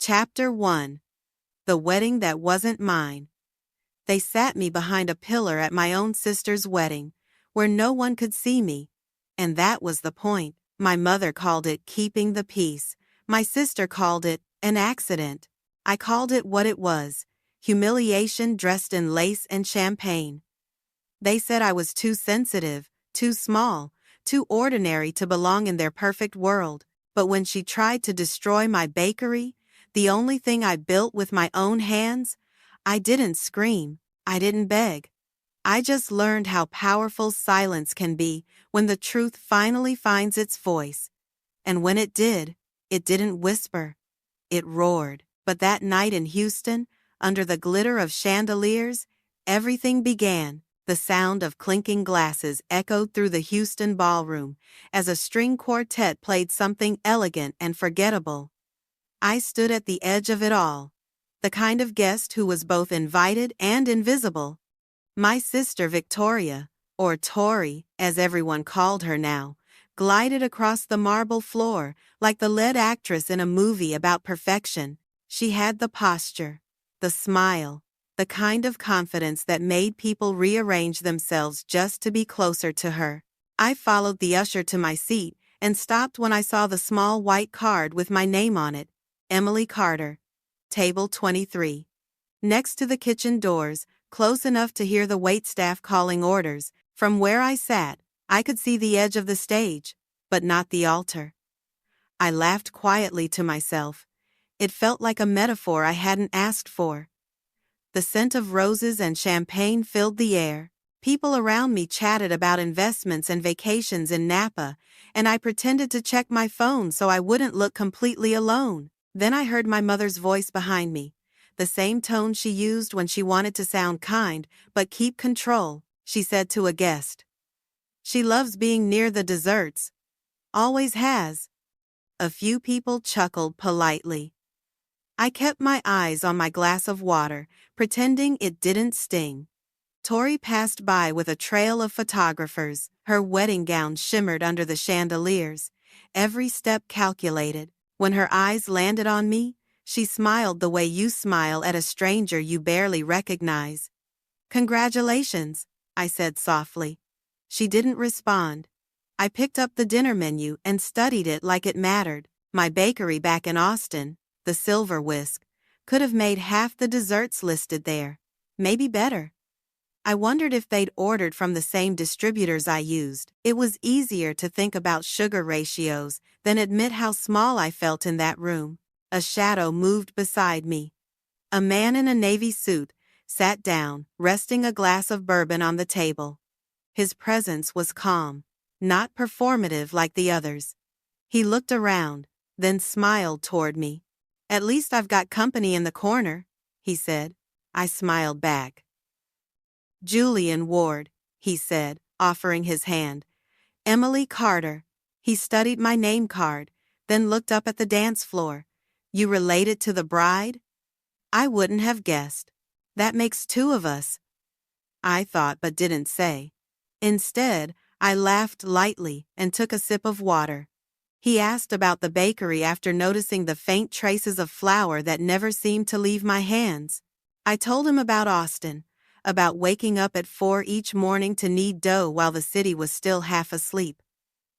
Chapter 1. The Wedding That Wasn't Mine. They sat me behind a pillar at my own sister's wedding, where no one could see me. And that was the point. My mother called it keeping the peace. My sister called it an accident. I called it what it was: humiliation dressed in lace and champagne. They said I was too sensitive, too small, too ordinary to belong in their perfect world. But when she tried to destroy my bakery, the only thing I built with my own hands, I didn't scream, I didn't beg. I just learned how powerful silence can be when the truth finally finds its voice. And when it did, it didn't whisper, it roared. But that night in Houston, under the glitter of chandeliers, everything began. The sound of clinking glasses echoed through the Houston ballroom as a string quartet played something elegant and forgettable. I stood at the edge of it all, the kind of guest who was both invited and invisible. My sister Victoria, or Tori, as everyone called her now, glided across the marble floor like the lead actress in a movie about perfection. She had the posture, the smile, the kind of confidence that made people rearrange themselves just to be closer to her. I followed the usher to my seat and stopped when I saw the small white card with my name on it, Emily Carter, table 23. Next to the kitchen doors, close enough to hear the waitstaff calling orders, from where I sat, I could see the edge of the stage, but not the altar. I laughed quietly to myself. It felt like a metaphor I hadn't asked for. The scent of roses and champagne filled the air. People around me chatted about investments and vacations in Napa, and I pretended to check my phone so I wouldn't look completely alone. Then I heard my mother's voice behind me, the same tone she used when she wanted to sound kind but keep control. She said to a guest, "She loves being near the desserts. Always has." A few people chuckled politely. I kept my eyes on my glass of water, pretending it didn't sting. Tori passed by with a trail of photographers. Her wedding gown shimmered under the chandeliers, every step calculated. When her eyes landed on me, she smiled the way you smile at a stranger you barely recognize. "Congratulations," I said softly. She didn't respond. I picked up the dinner menu and studied it like it mattered. My bakery back in Austin, the Silver Whisk, could have made half the desserts listed there, maybe better. I wondered if they'd ordered from the same distributors I used. It was easier to think about sugar ratios than admit how small I felt in that room. A shadow moved beside me. A man in a navy suit sat down, resting a glass of bourbon on the table. His presence was calm, not performative like the others. He looked around, then smiled toward me. "At least I've got company in the corner," he said. I smiled back. "Julian Ward," he said, offering his hand. "Emily Carter." He studied my name card, then looked up at the dance floor. "You related to the bride?" I wouldn't have guessed. "That makes two of us," I thought but didn't say. Instead, I laughed lightly and took a sip of water. He asked about the bakery after noticing the faint traces of flour that never seemed to leave my hands. I told him about Austin, about waking up at 4 each morning to knead dough while the city was still half asleep.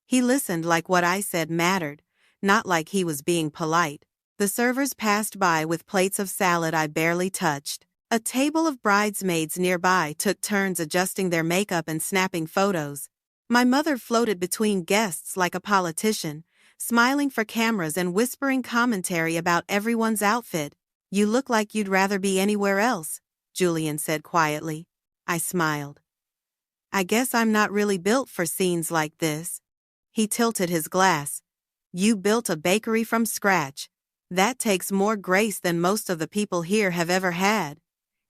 He listened like what I said mattered, not like he was being polite. The servers passed by with plates of salad I barely touched. A table of bridesmaids nearby took turns adjusting their makeup and snapping photos. My mother floated between guests like a politician, smiling for cameras and whispering commentary about everyone's outfit. "You look like you'd rather be anywhere else," Julian said quietly. I smiled. "I guess I'm not really built for scenes like this." He tilted his glass. "You built a bakery from scratch. That takes more grace than most of the people here have ever had."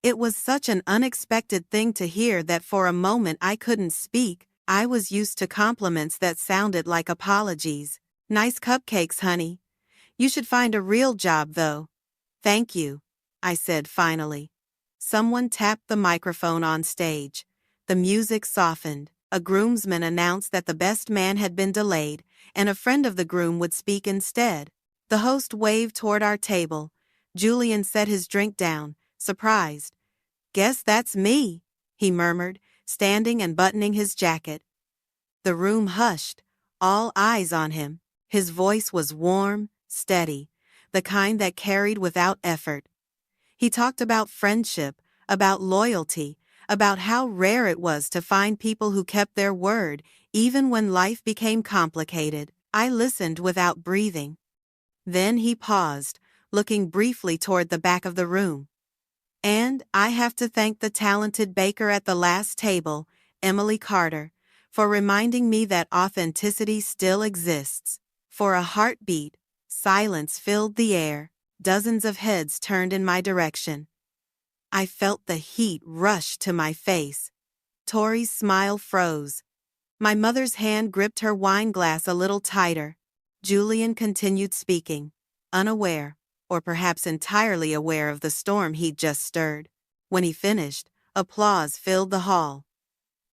It was such an unexpected thing to hear that for a moment I couldn't speak. I was used to compliments that sounded like apologies. "Nice cupcakes, honey. You should find a real job, though." "Thank you," I said finally. Someone tapped the microphone on stage. The music softened. A groomsman announced that the best man had been delayed, and a friend of the groom would speak instead. The host waved toward our table, Julian set his drink down, surprised. "Guess that's me," he murmured, standing and buttoning his jacket. The room hushed, all eyes on him. His voice was warm, steady, the kind that carried without effort. He talked about friendship, about loyalty, about how rare it was to find people who kept their word, even when life became complicated. I listened without breathing. Then he paused, looking briefly toward the back of the room. "And I have to thank the talented baker at the last table, Emily Carter, for reminding me that authenticity still exists." For a heartbeat, silence filled the air. Dozens of heads turned in my direction. I felt the heat rush to my face. Tori's smile froze. My mother's hand gripped her wine glass a little tighter. Julian continued speaking, unaware, or perhaps entirely aware of the storm he'd just stirred. When he finished, applause filled the hall.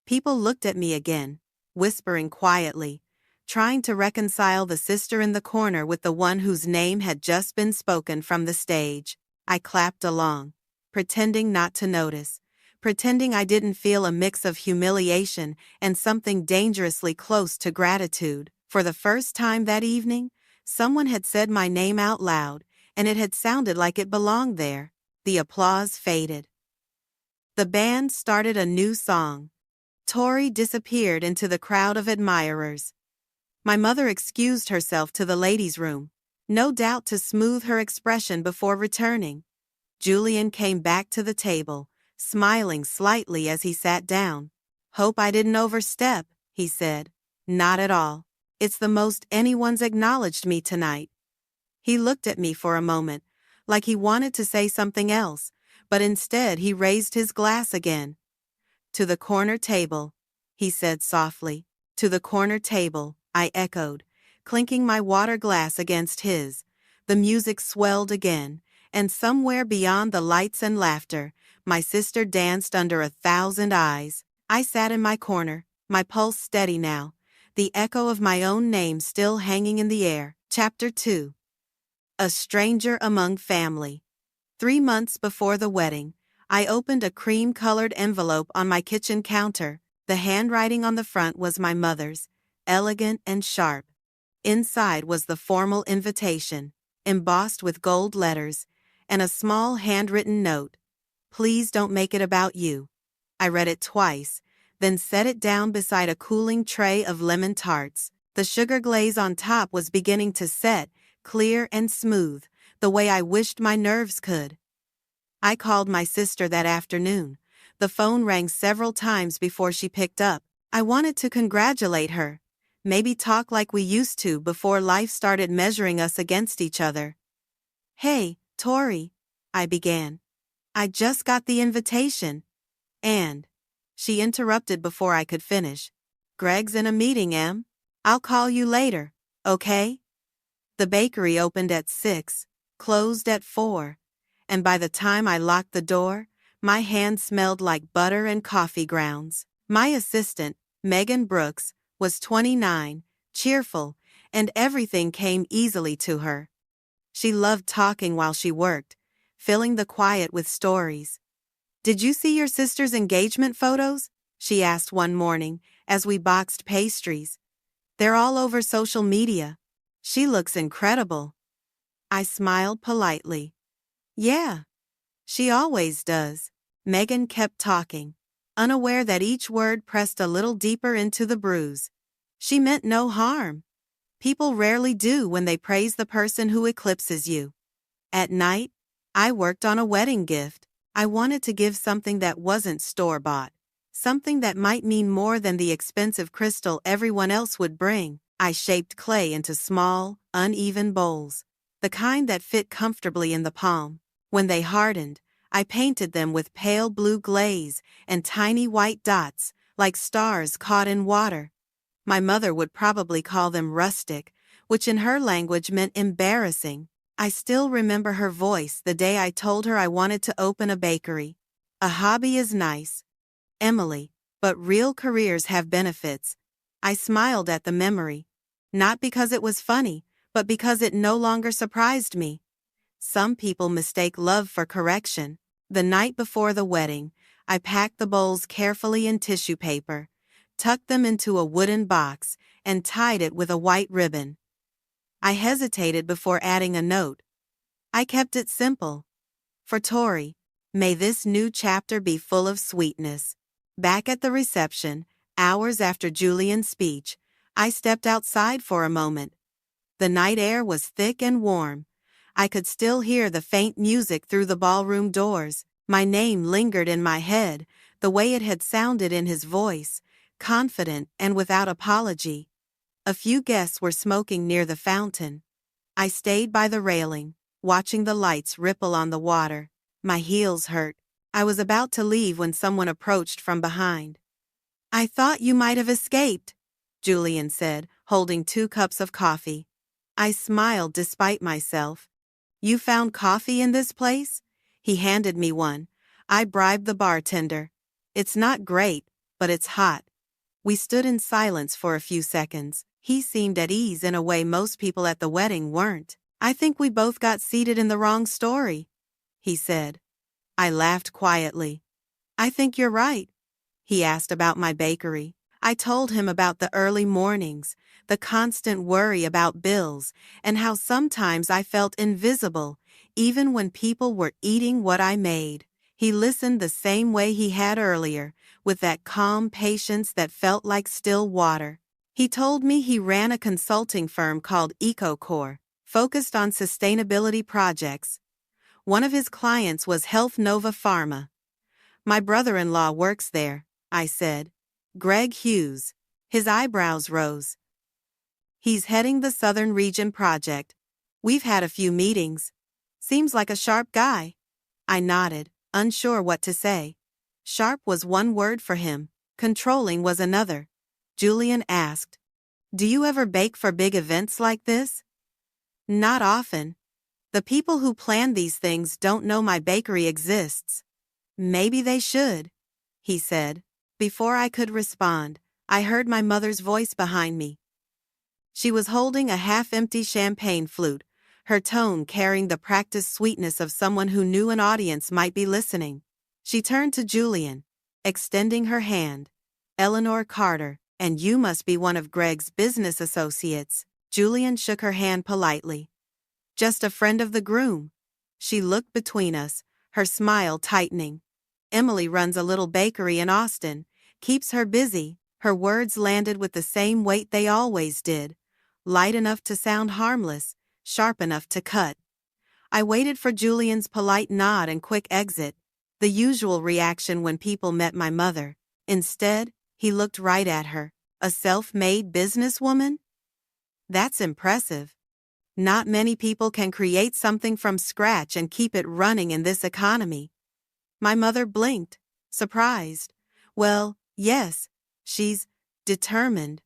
People looked at me again, whispering quietly, trying to reconcile the sister in the corner with the one whose name had just been spoken from the stage. I clapped along, pretending not to notice, pretending I didn't feel a mix of humiliation and something dangerously close to gratitude. For the first time that evening, someone had said my name out loud, and it had sounded like it belonged there. The applause faded. The band started a new song. Tori disappeared into the crowd of admirers. My mother excused herself to the ladies' room, no doubt to smooth her expression before returning. Julian came back to the table, smiling slightly as he sat down. "Hope I didn't overstep," he said. "Not at all. It's the most anyone's acknowledged me tonight." He looked at me for a moment, like he wanted to say something else, but instead he raised his glass again. "To the corner table," he said softly. "To the corner table," I echoed, clinking my water glass against his. The music swelled again, and somewhere beyond the lights and laughter, my sister danced under 1,000 eyes. I sat in my corner, my pulse steady now, the echo of my own name still hanging in the air. Chapter 2. A stranger among family. 3 months before the wedding, I opened a cream-colored envelope on my kitchen counter. The handwriting on the front was my mother's, elegant and sharp. Inside was the formal invitation, embossed with gold letters, and a small handwritten note. "Please don't make it about you." I read it twice, then set it down beside a cooling tray of lemon tarts. The sugar glaze on top was beginning to set, clear and smooth, the way I wished my nerves could. I called my sister that afternoon. The phone rang several times before she picked up. I wanted to congratulate her, maybe talk like we used to before life started measuring us against each other. "Hey, Tori," I began. "I just got the invitation." And she interrupted before I could finish. "Greg's in a meeting, Em. I'll call you later, okay?" The bakery opened at 6, closed at 4, and by the time I locked the door, my hand smelled like butter and coffee grounds. My assistant, Megan Brooks, was 29, cheerful, and everything came easily to her. She loved talking while she worked, filling the quiet with stories. "Did you see your sister's engagement photos?" she asked one morning as we boxed pastries. "They're all over social media. She looks incredible." I smiled politely. "Yeah, she always does." Megan kept talking, unaware that each word pressed a little deeper into the bruise. "She meant no harm. People rarely do when they praise the person who eclipses you." At night, I worked on a wedding gift. I wanted to give something that wasn't store-bought, something that might mean more than the expensive crystal everyone else would bring. I shaped clay into small, uneven bowls, the kind that fit comfortably in the palm. When they hardened, I painted them with pale blue glaze and tiny white dots, like stars caught in water. My mother would probably call them rustic, which in her language meant embarrassing. I still remember her voice the day I told her I wanted to open a bakery. "A hobby is nice, Emily, but real careers have benefits." I smiled at the memory, not because it was funny, but because it no longer surprised me. Some people mistake love for correction. The night before the wedding, I packed the bowls carefully in tissue paper, tucked them into a wooden box, and tied it with a white ribbon. I hesitated before adding a note. I kept it simple. For Tori, may this new chapter be full of sweetness. Back at the reception, hours after Julian's speech, I stepped outside for a moment. The night air was thick and warm. I could still hear the faint music through the ballroom doors. My name lingered in my head, the way it had sounded in his voice, confident and without apology. A few guests were smoking near the fountain. I stayed by the railing, watching the lights ripple on the water. My heels hurt. I was about to leave when someone approached from behind. "I thought you might have escaped," Julian said, holding 2 cups of coffee. I smiled despite myself. "You found coffee in this place?" He handed me one. I bribed the bartender. "It's not great, but it's hot." We stood in silence for a few seconds. He seemed at ease in a way most people at the wedding weren't. "I think we both got seated in the wrong story," he said. I laughed quietly. "I think you're right." He asked about my bakery. I told him about the early mornings, the constant worry about bills, and how sometimes I felt invisible, even when people were eating what I made. He listened the same way he had earlier, with that calm patience that felt like still water. He told me he ran a consulting firm called EcoCore, focused on sustainability projects. One of his clients was Health Nova Pharma. "My brother-in-law works there," I said. "Greg Hughes." His eyebrows rose. "He's heading the Southern Region project. We've had a few meetings. Seems like a sharp guy." I nodded, unsure what to say. Sharp was one word for him. Controlling was another. Julian asked, "Do you ever bake for big events like this?" "Not often. The people who plan these things don't know my bakery exists." "Maybe they should," he said. Before I could respond, I heard my mother's voice behind me. She was holding a half-empty champagne flute, her tone carrying the practiced sweetness of someone who knew an audience might be listening. She turned to Julian, extending her hand. "Eleanor Carter, and you must be one of Greg's business associates." Julian shook her hand politely. "Just a friend of the groom." She looked between us, her smile tightening. "Emily runs a little bakery in Austin, keeps her busy." Her words landed with the same weight they always did, light enough to sound harmless, sharp enough to cut. I waited for Julian's polite nod and quick exit, the usual reaction when people met my mother. Instead, he looked right at her. "A self-made businesswoman? That's impressive. Not many people can create something from scratch and keep it running in this economy." My mother blinked, surprised. "Well, yes, she's determined.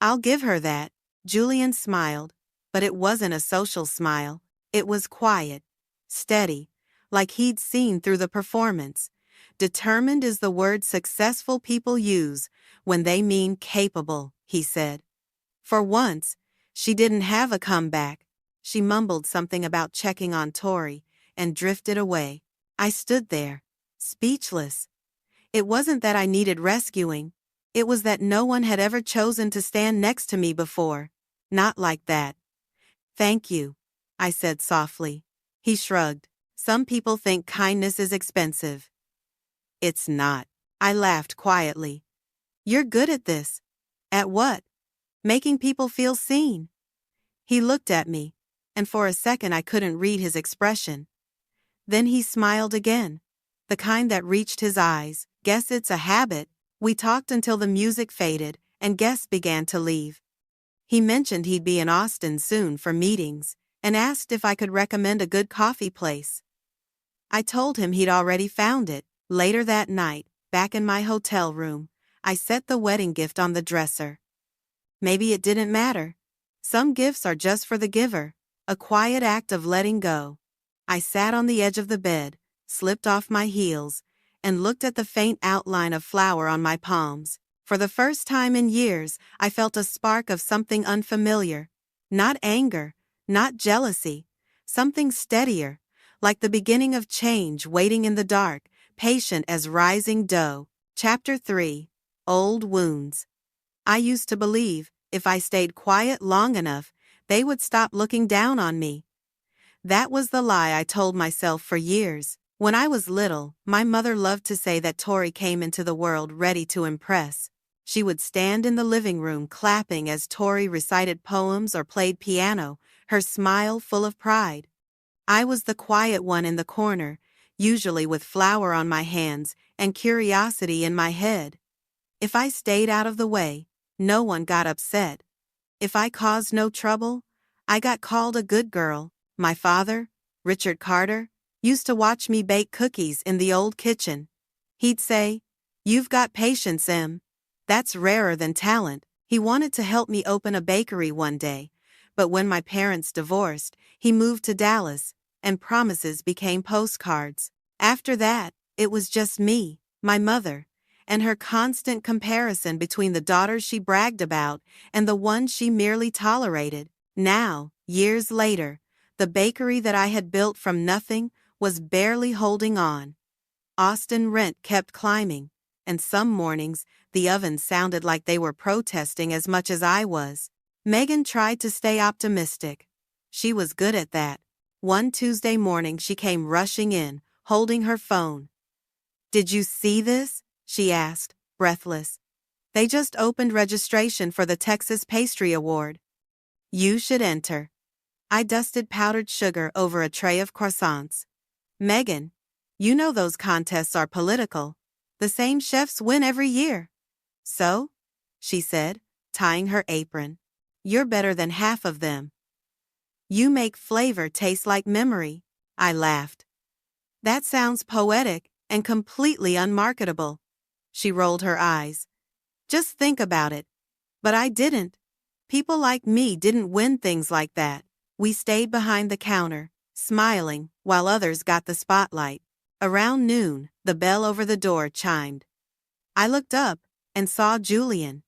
I'll give her that." Julian smiled, but it wasn't a social smile. It was quiet, steady, like he'd seen through the performance. "Determined is the word successful people use when they mean capable," he said. For once, she didn't have a comeback. She mumbled something about checking on Tori and drifted away. I stood there, speechless. It wasn't that I needed rescuing. It was that no one had ever chosen to stand next to me before. Not like that. "Thank you," I said softly. He shrugged. "Some people think kindness is expensive." "It's not." I laughed quietly. "You're good at this." "At what?" "Making people feel seen." He looked at me, and for a second I couldn't read his expression. Then he smiled again, the kind that reached his eyes. "Guess it's a habit." We talked until the music faded and guests began to leave. He mentioned he'd be in Austin soon for meetings and asked if I could recommend a good coffee place. I told him he'd already found it. Later that night, back in my hotel room, I set the wedding gift on the dresser. Maybe it didn't matter. Some gifts are just for the giver, a quiet act of letting go. I sat on the edge of the bed, slipped off my heels, and looked at the faint outline of flour on my palms. For the first time in years, I felt a spark of something unfamiliar. Not anger, not jealousy, something steadier, like the beginning of change waiting in the dark, patient as rising dough. Chapter 3. Old Wounds. I used to believe, if I stayed quiet long enough, they would stop looking down on me. That was the lie I told myself for years. When I was little, my mother loved to say that Tori came into the world ready to impress. She would stand in the living room clapping as Tori recited poems or played piano, her smile full of pride. I was the quiet one in the corner, usually with flour on my hands and curiosity in my head. If I stayed out of the way, no one got upset. If I caused no trouble, I got called a good girl. My father, Richard Carter, used to watch me bake cookies in the old kitchen. He'd say, "You've got patience, Em. That's rarer than talent." He wanted to help me open a bakery one day, but when my parents divorced, he moved to Dallas, and promises became postcards. After that, it was just me, my mother, and her constant comparison between the daughters she bragged about and the ones she merely tolerated. Now, years later, the bakery that I had built from nothing was barely holding on. Austin rent kept climbing, and some mornings the ovens sounded like they were protesting as much as I was. Megan tried to stay optimistic. She was good at that. One Tuesday morning she came rushing in, holding her phone. "Did you see this?" she asked, breathless. "They just opened registration for the Texas Pastry Award. You should enter." I dusted powdered sugar over a tray of croissants. "Megan, you know those contests are political. The same chefs win every year." "So?" she said, tying her apron. "You're better than half of them." "You make flavor taste like memory," I laughed. "That sounds poetic and completely unmarketable." She rolled her eyes. "Just think about it." But I didn't. People like me didn't win things like that. We stayed behind the counter, smiling, while others got the spotlight. Around noon, the bell over the door chimed. I looked up and saw Julian.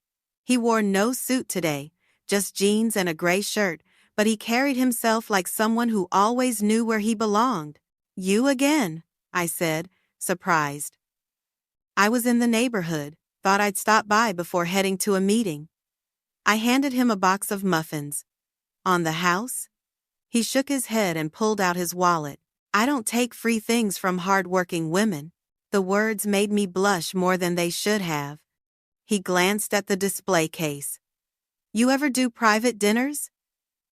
He wore no suit today, just jeans and a gray shirt, but he carried himself like someone who always knew where he belonged. "You again," I said, surprised. "I was in the neighborhood, thought I'd stop by before heading to a meeting." I handed him a box of muffins. "On the house?" He shook his head and pulled out his wallet. "I don't take free things from hard-working women." The words made me blush more than they should have. He glanced at the display case. "You ever do private dinners?"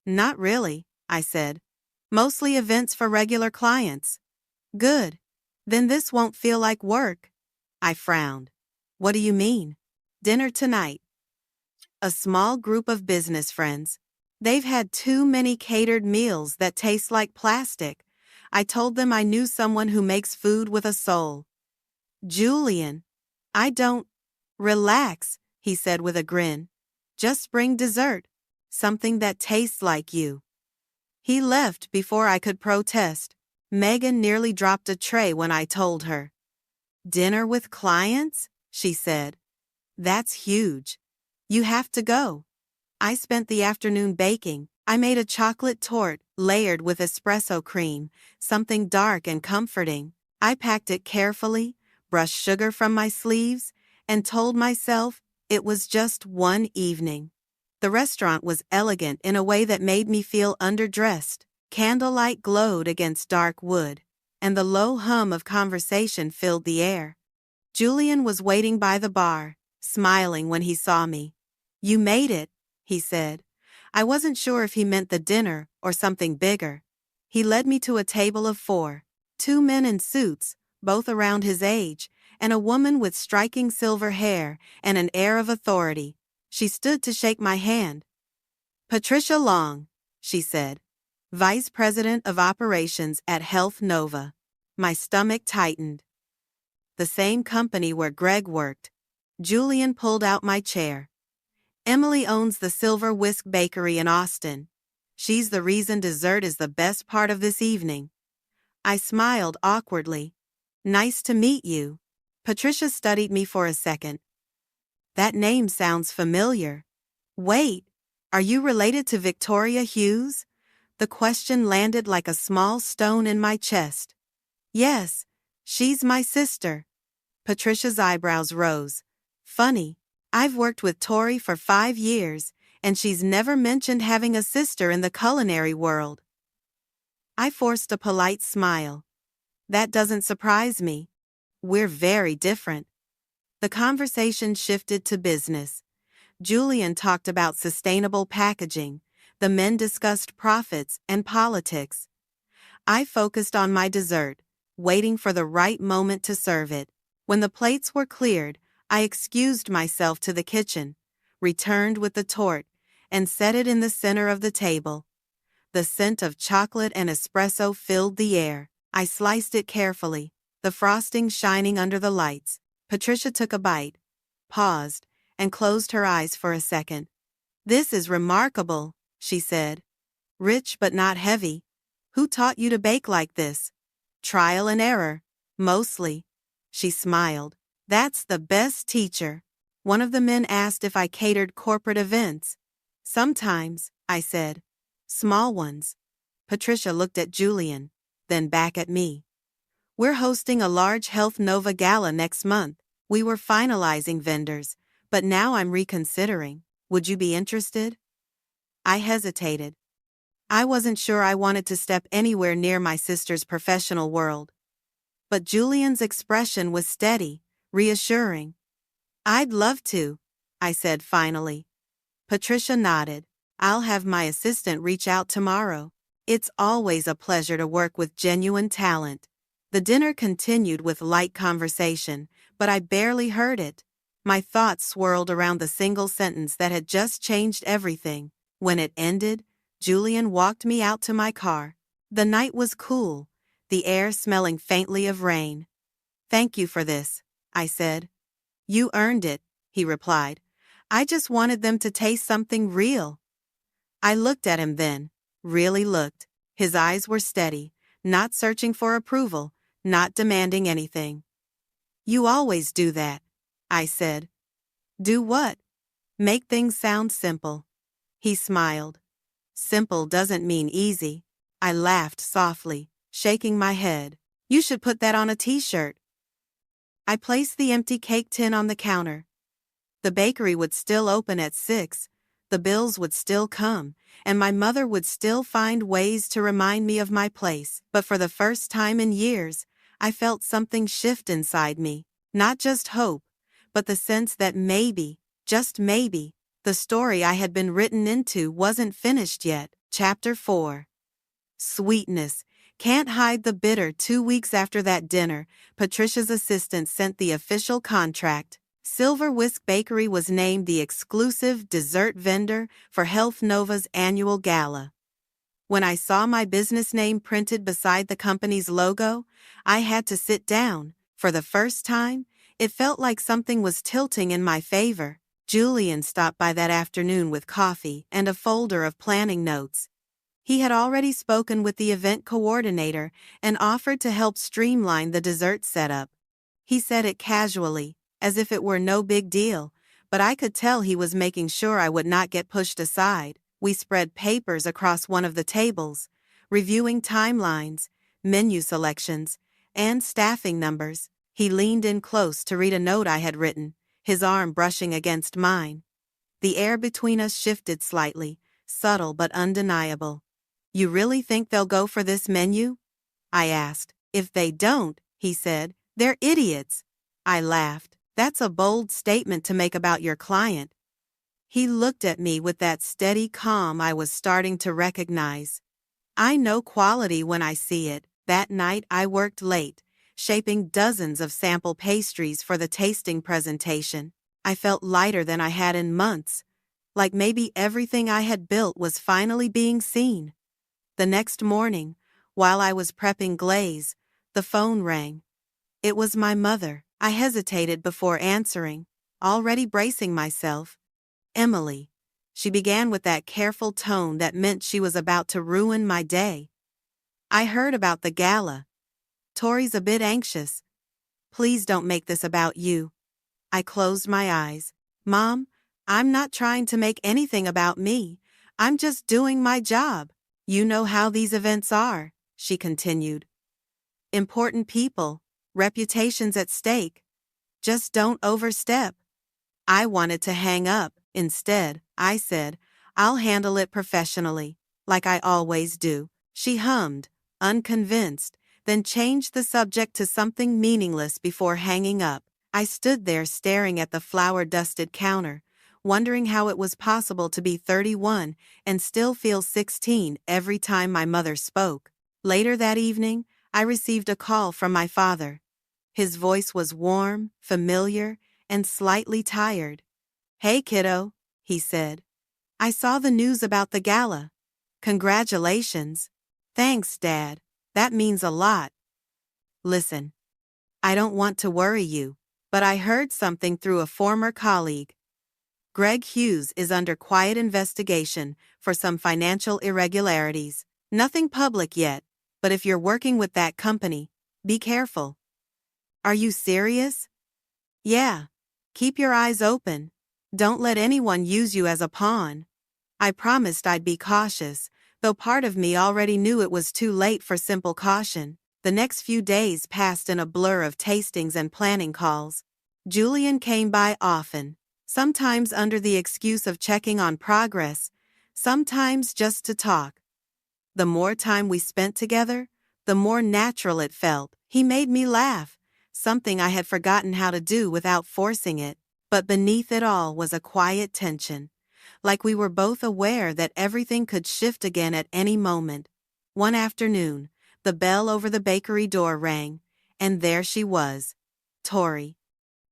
"Not really," I said. "Mostly events for regular clients." "Good. Then this won't feel like work." I frowned. "What do you mean?" "Dinner tonight. A small group of business friends. They've had too many catered meals that taste like plastic. I told them I knew someone who makes food with a soul." "Julian, I don't—" "Relax," he said with a grin. "Just bring dessert. Something that tastes like you." He left before I could protest. Megan nearly dropped a tray when I told her. "Dinner with clients?" she said. "That's huge. You have to go." I spent the afternoon baking. I made a chocolate torte layered with espresso cream, something dark and comforting. I packed it carefully, brushed sugar from my sleeves, and told myself it was just one evening. The restaurant was elegant in a way that made me feel underdressed. Candlelight glowed against dark wood, and the low hum of conversation filled the air. Julian was waiting by the bar, smiling when he saw me. "You made it," he said. I wasn't sure if he meant the dinner or something bigger. He led me to a table of 4, 2 men in suits, both around his age, and a woman with striking silver hair and an air of authority. She stood to shake my hand. "Patricia Long," she said, "Vice President of Operations at Health Nova." My stomach tightened. "The same company where Greg worked." Julian pulled out my chair. "Emily owns the Silver Whisk Bakery in Austin. She's the reason dessert is the best part of this evening." I smiled awkwardly. "Nice to meet you." Patricia studied me for a second. "That name sounds familiar. Wait, are you related to Victoria Hughes? The question landed like a small stone in my chest. Yes, she's my sister. Patricia's eyebrows rose. Funny. I've worked with Tori for 5 years, and she's never mentioned having a sister in the culinary world. I forced a polite smile. That doesn't surprise me. We're very different. The conversation shifted to business. Julian talked about sustainable packaging. The men discussed profits and politics. I focused on my dessert, waiting for the right moment to serve it. When the plates were cleared, I excused myself to the kitchen, returned with the torte, and set it in the center of the table. The scent of chocolate and espresso filled the air. I sliced it carefully, the frosting shining under the lights. Patricia took a bite, paused, and closed her eyes for a second. This is remarkable, she said. Rich but not heavy. Who taught you to bake like this? Trial and error, mostly. She smiled. That's the best teacher. One of the men asked if I catered corporate events. Sometimes, I said. Small ones. Patricia looked at Julian, then back at me. We're hosting a large Health Nova gala next month. We were finalizing vendors, but now I'm reconsidering. Would you be interested? I hesitated. I wasn't sure I wanted to step anywhere near my sister's professional world. But Julian's expression was steady, reassuring. I'd love to, I said finally. Patricia nodded. I'll have my assistant reach out tomorrow. It's always a pleasure to work with genuine talent. The dinner continued with light conversation, but I barely heard it. My thoughts swirled around the single sentence that had just changed everything. When it ended, Julian walked me out to my car. The night was cool, the air smelling faintly of rain. Thank you for this, I said. You earned it, he replied. I just wanted them to taste something real. I looked at him then, really looked. His eyes were steady, not searching for approval, not demanding anything. You always do that, I said. Do what? Make things sound simple. He smiled. Simple doesn't mean easy. I laughed softly, shaking my head. You should put that on a t-shirt. I placed the empty cake tin on the counter. The bakery would still open at 6, the bills would still come, and my mother would still find ways to remind me of my place. But for the first time in years, I felt something shift inside me. Not just hope, but the sense that maybe, just maybe, the story I had been written into wasn't finished yet. Chapter 4. Sweetness. Can't hide the bitter. 2 weeks after that dinner, Patricia's assistant sent the official contract. Silver Whisk Bakery was named the exclusive dessert vendor for Health Nova's annual gala. When I saw my business name printed beside the company's logo, I had to sit down. For the first time, it felt like something was tilting in my favor. Julian stopped by that afternoon with coffee and a folder of planning notes. He had already spoken with the event coordinator and offered to help streamline the dessert setup. He said it casually, as if it were no big deal, but I could tell he was making sure I would not get pushed aside. We spread papers across one of the tables, reviewing timelines, menu selections, and staffing numbers. He leaned in close to read a note I had written, his arm brushing against mine. The air between us shifted slightly, subtle but undeniable. You really think they'll go for this menu? I asked. If they don't, he said, they're idiots. I laughed. That's a bold statement to make about your client. He looked at me with that steady calm I was starting to recognize. I know quality when I see it. That night I worked late, shaping dozens of sample pastries for the tasting presentation. I felt lighter than I had in months, like maybe everything I had built was finally being seen. The next morning, while I was prepping glaze, the phone rang. It was my mother. I hesitated before answering, already bracing myself. Emily. She began with that careful tone that meant she was about to ruin my day. I heard about the gala. Tori's a bit anxious. Please don't make this about you. I closed my eyes. Mom, I'm not trying to make anything about me. I'm just doing my job. You know how these events are, she continued. Important people, reputations at stake. Just don't overstep. I wanted to hang up. Instead, I said, I'll handle it professionally, like I always do. She hummed, unconvinced, then changed the subject to something meaningless before hanging up. I stood there staring at the flour-dusted counter, wondering how it was possible to be 31 and still feel 16 every time my mother spoke. Later that evening, I received a call from my father. His voice was warm, familiar, and slightly tired. "Hey, kiddo," he said. "I saw the news about the gala. Congratulations." "Thanks, Dad. That means a lot." "Listen, I don't want to worry you, but I heard something through a former colleague. Greg Hughes is under quiet investigation for some financial irregularities. Nothing public yet, but if you're working with that company, be careful." "Are you serious?" "Yeah. Keep your eyes open. Don't let anyone use you as a pawn." I promised I'd be cautious, though part of me already knew it was too late for simple caution. The next few days passed in a blur of tastings and planning calls. Julian came by often, sometimes under the excuse of checking on progress, sometimes just to talk. The more time we spent together, the more natural it felt. He made me laugh, something I had forgotten how to do without forcing it. But beneath it all was a quiet tension, like we were both aware that everything could shift again at any moment. One afternoon, the bell over the bakery door rang, and there she was, Tori.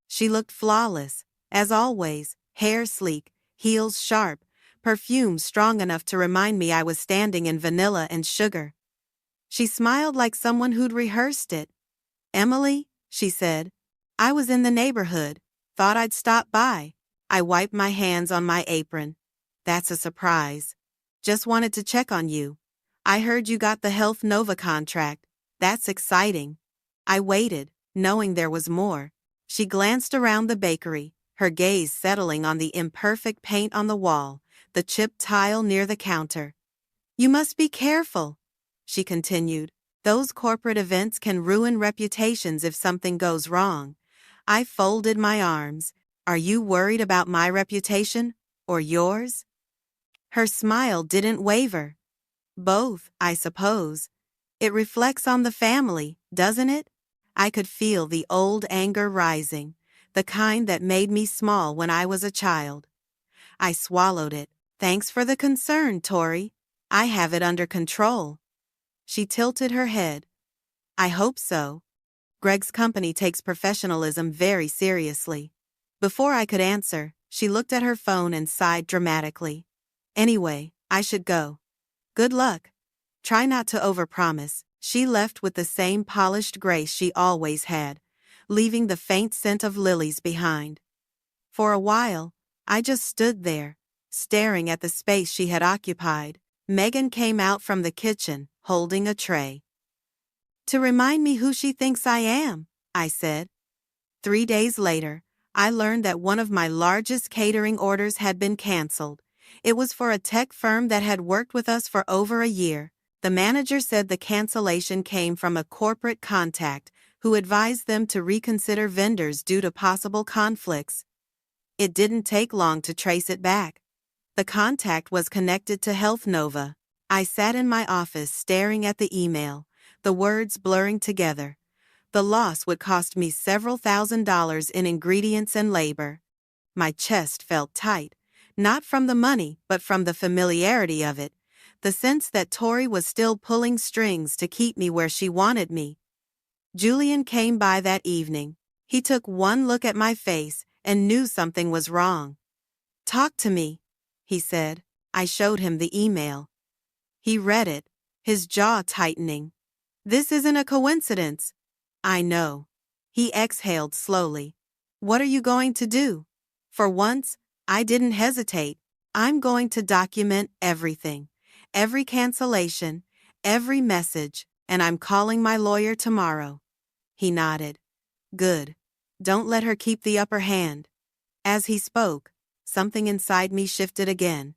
She looked flawless, as always, hair sleek, heels sharp, perfume strong enough to remind me I was standing in vanilla and sugar. She smiled like someone who'd rehearsed it. "Emily," she said, "I was in the neighborhood. Thought I'd stop by." I wiped my hands on my apron. "That's a surprise. Just wanted to check on you. I heard you got the Health Nova contract. That's exciting." I waited, knowing there was more. She glanced around the bakery, her gaze settling on the imperfect paint on the wall, the chipped tile near the counter. "You must be careful," she continued. "Those corporate events can ruin reputations if something goes wrong." I folded my arms. "Are you worried about my reputation, or yours?" Her smile didn't waver. "Both, I suppose. It reflects on the family, doesn't it?" I could feel the old anger rising, the kind that made me small when I was a child. I swallowed it. "Thanks for the concern, Tori. I have it under control." She tilted her head. "I hope so. Greg's company takes professionalism very seriously." Before I could answer, she looked at her phone and sighed dramatically. "Anyway, I should go. Good luck. Try not to overpromise." She left with the same polished grace she always had, leaving the faint scent of lilies behind. For a while, I just stood there, staring at the space she had occupied. Megan came out from the kitchen, holding a tray. "To remind me who she thinks I am," I said. 3 days later, I learned that one of my largest catering orders had been canceled. It was for a tech firm that had worked with us for over a year. The manager said the cancellation came from a corporate contact who advised them to reconsider vendors due to possible conflicts. It didn't take long to trace it back. The contact was connected to Health Nova. I sat in my office staring at the email, the words blurring together. The loss would cost me several $1,000s in ingredients and labor. My chest felt tight, not from the money but from the familiarity of it, the sense that Tori was still pulling strings to keep me where she wanted me. Julian came by that evening. He took one look at my face and knew something was wrong. "Talk to me," he said. I showed him the email. He read it, his jaw tightening. "This isn't a coincidence." "I know." He exhaled slowly. "What are you going to do?" For once, I didn't hesitate. "I'm going to document everything. Every cancellation, every message, and I'm calling my lawyer tomorrow." He nodded. "Good. Don't let her keep the upper hand." As he spoke, something inside me shifted again.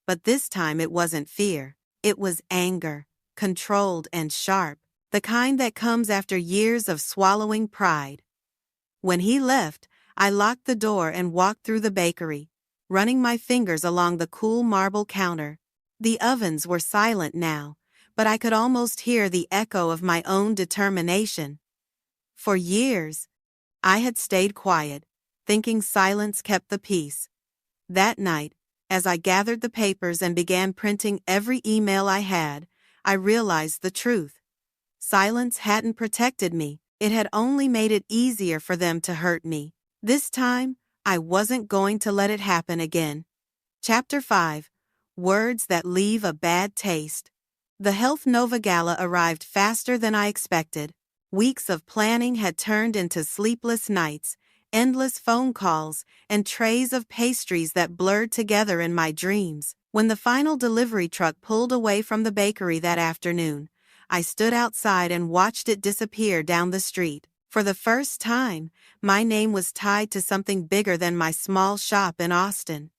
But this time it wasn't fear. It was anger, controlled and sharp, the kind that comes after years of swallowing pride. When he left, I locked the door and walked through the bakery, running my fingers along the cool marble counter. The ovens were silent now, but I could almost hear the echo of my own determination. For years, I had stayed quiet, thinking silence kept the peace. That night, as I gathered the papers and began printing every email I had, I realized the truth. Silence hadn't protected me, it had only made it easier for them to hurt me. This time, I wasn't going to let it happen again. Chapter 5. Words that leave a bad taste. The Health Nova Gala arrived faster than I expected. Weeks of planning had turned into sleepless nights, endless phone calls, and trays of pastries that blurred together in my dreams. When the final delivery truck pulled away from the bakery that afternoon, I stood outside and watched it disappear down the street. For the first time, my name was tied to something bigger than my small shop in Austin.